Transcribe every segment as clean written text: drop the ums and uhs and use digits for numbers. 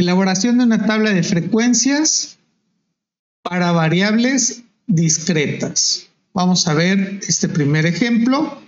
Elaboración de una tabla de frecuencias para variables discretas. Vamos a ver este primer ejemplo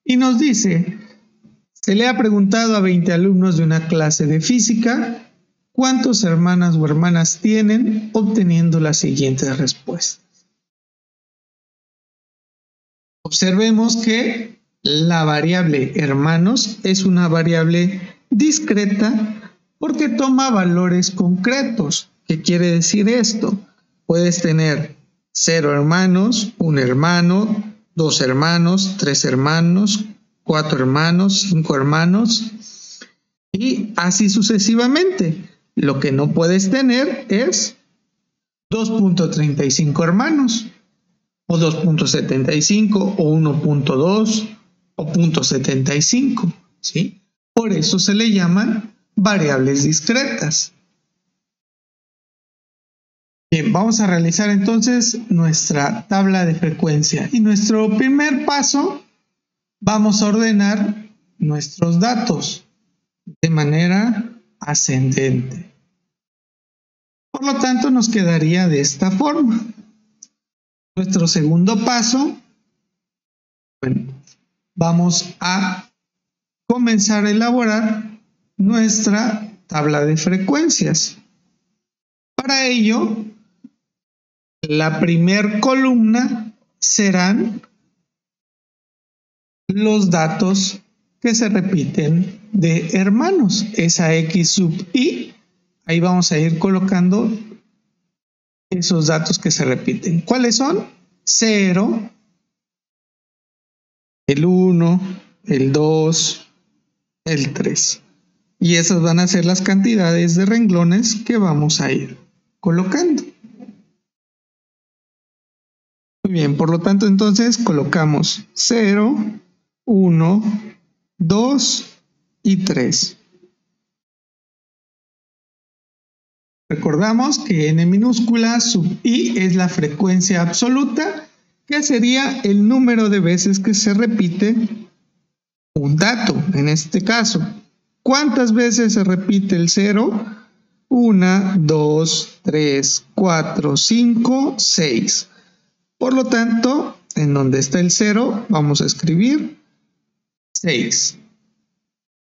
y nos dice, se le ha preguntado a 20 alumnos de una clase de física cuántos hermanas o hermanas tienen, obteniendo las siguientes respuestas. Observemos que la variable hermanos es una variable discreta porque toma valores concretos. ¿Qué quiere decir esto? Puedes tener 0 hermanos, 1 hermano, 2 hermanos, 3 hermanos, 4 hermanos, 5 hermanos y así sucesivamente. Lo que no puedes tener es 2.35 hermanos o 2.75 o 1.2 o 0.75, ¿sí? Por eso se le llaman variables discretas. Bien, vamos a realizar entonces nuestra tabla de frecuencia. Y nuestro primer paso, vamos a ordenar nuestros datos de manera ascendente. Por lo tanto, nos quedaría de esta forma. Nuestro segundo paso, bueno, vamos a comenzar a elaborar nuestra tabla de frecuencias. Para ello, la primer columna serán los datos que se repiten de hermanos, esa X sub I, ahí vamos a ir colocando esos datos que se repiten. ¿Cuáles son? 0, el 1, el 2, el 3. Y esas van a ser las cantidades de renglones que vamos a ir colocando. Muy bien, por lo tanto entonces colocamos 0, 1, 2 y 3. Recordamos que n minúscula sub i es la frecuencia absoluta, que sería el número de veces que se repite un dato. En este caso, ¿cuántas veces se repite el 0? 1, 2, 3, 4, 5, 6. Por lo tanto, en donde está el 0, vamos a escribir 6.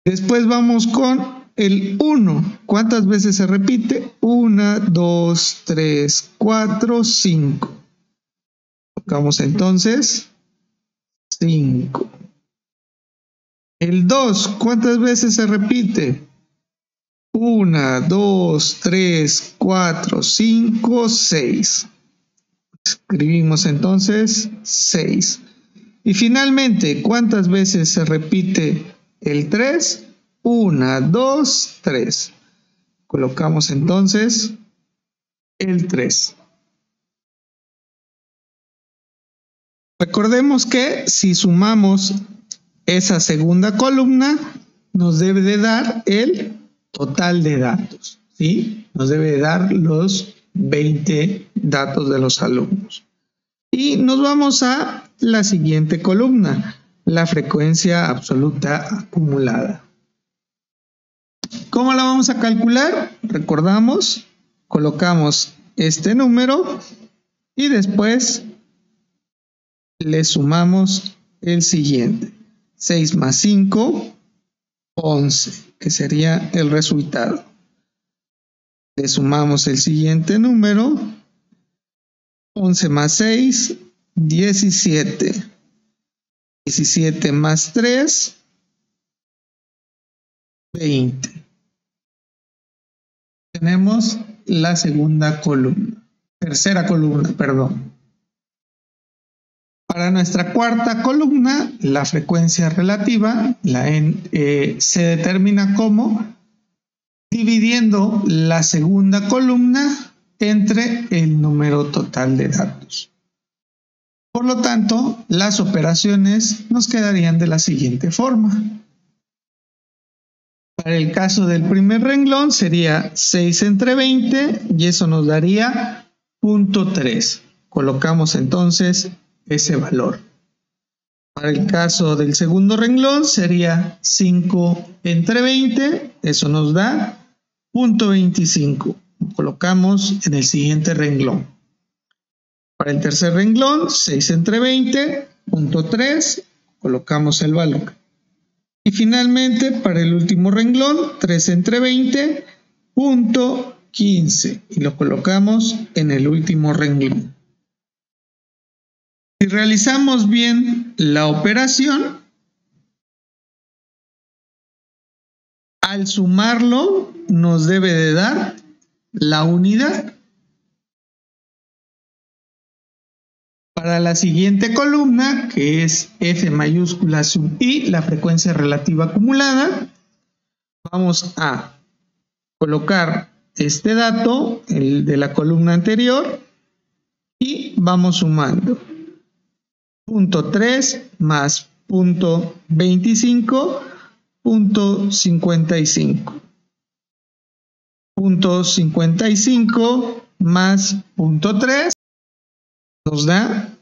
Después vamos con el 1. ¿Cuántas veces se repite? 1, 2, 3, 4, 5. Colocamos entonces 5. El 2, ¿cuántas veces se repite? 1, 2, 3, 4, 5, 6. Escribimos entonces 6. Y finalmente, ¿cuántas veces se repite el 3? 1, 2, 3. Colocamos entonces el 3. Recordemos que si sumamos esa segunda columna, nos debe de dar el total de datos, ¿sí? Nos debe de dar los 20 datos de los alumnos. Y nos vamos a la siguiente columna, la frecuencia absoluta acumulada. ¿Cómo la vamos a calcular? Recordamos, colocamos este número y después le sumamos el siguiente. 6 más 5, 11, que sería el resultado. Le sumamos el siguiente número. 11 más 6, 17. 17 más 3, 20. Tenemos la segunda columna. Tercera columna, perdón. Para nuestra cuarta columna, la frecuencia relativa se determina como dividiendo la segunda columna entre el número total de datos. Por lo tanto, las operaciones nos quedarían de la siguiente forma. Para el caso del primer renglón sería 6 entre 20 y eso nos daría 0.3. Colocamos entonces ese valor. Para el caso del segundo renglón sería 5 entre 20, eso nos da .25. Lo colocamos en el siguiente renglón. Para el tercer renglón, 6 entre 20, .3, colocamos el valor. Y finalmente, para el último renglón, 3 entre 20, .15. Y lo colocamos en el último renglón. Si realizamos bien la operación, al sumarlo nos debe de dar la unidad. Para la siguiente columna, que es F mayúscula sub I, la frecuencia relativa acumulada, vamos a colocar este dato, el de la columna anterior, y vamos sumando. .3 más .25, .55. .55 más .3 nos da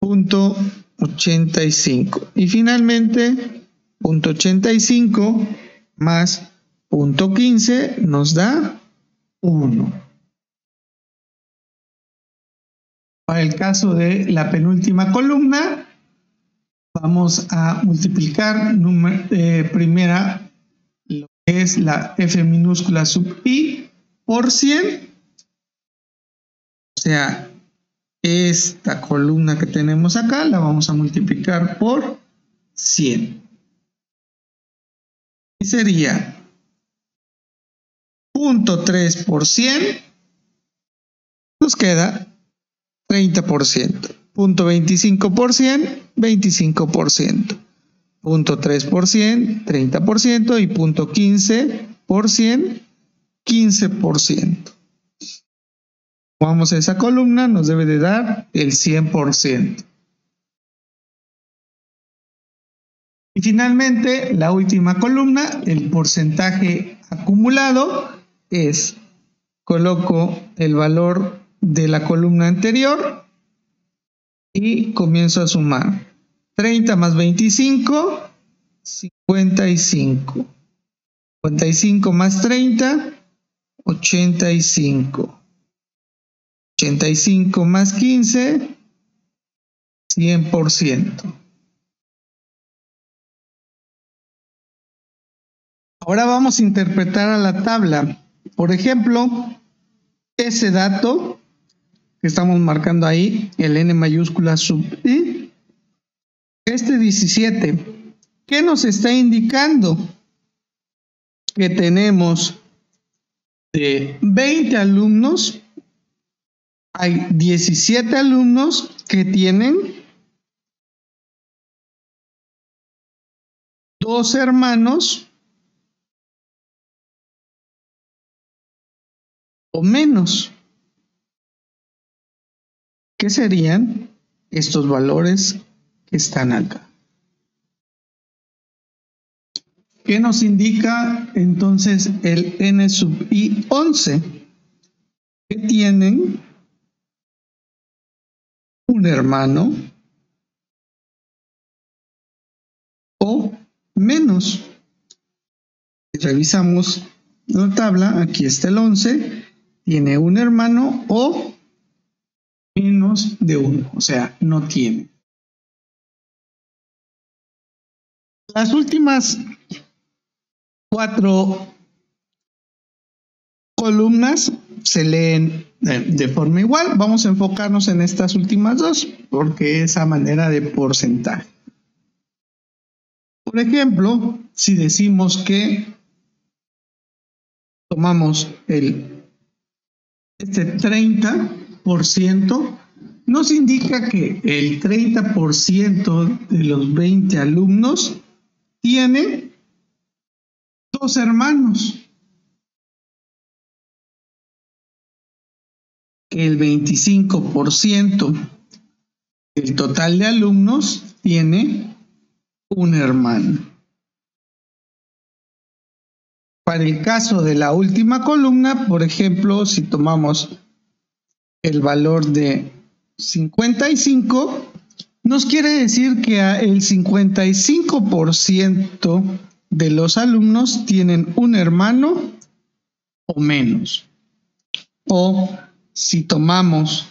.85. Y finalmente, .85 más .15 nos da 1. Para el caso de la penúltima columna, vamos a multiplicar primera lo que es la F minúscula sub I por 100. O sea, esta columna que tenemos acá la vamos a multiplicar por 100. Y sería 0.3 por 100, nos queda 30%. 0.25 por 100, 25%. 0.3 por 100, 30%. Y 0.15 por 100, 15%. Vamos a esa columna, nos debe de dar el 100%. Y finalmente, la última columna, el porcentaje acumulado, es, coloco el valor de la columna anterior y comienzo a sumar. 30 más 25, 55. 55 más 30, 85. 85 más 15, 100%. Ahora vamos a interpretar a la tabla. Por ejemplo, ese dato que estamos marcando ahí, el N mayúscula sub I, este 17, ¿qué nos está indicando? Que tenemos de 20 alumnos, hay 17 alumnos que tienen 2 hermanos o menos. ¿Qué serían estos valores que están acá? ¿Qué nos indica entonces el N sub I 11? Que tienen un hermano o menos. Si revisamos la tabla, aquí está el 11, tiene un hermano o menos de 1, o sea, no tiene. Las últimas 4 columnas se leen de forma igual. Vamos a enfocarnos en estas últimas 2 porque es a manera de porcentaje. Por ejemplo, si decimos que tomamos este 30%, nos indica que el 30% de los 20 alumnos tiene 2 hermanos. El 25% del total de alumnos tiene un hermano. Para el caso de la última columna, por ejemplo, si tomamos el valor de 55, nos quiere decir que el 55% de los alumnos tienen un hermano o menos. O si tomamos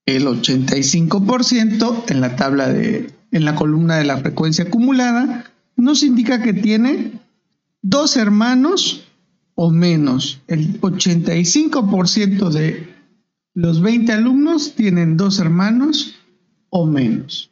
el 85% en la tabla en la columna de la frecuencia acumulada, nos indica que tiene 2 hermanos o menos. El 85% de los 20 alumnos tienen 2 hermanos o menos.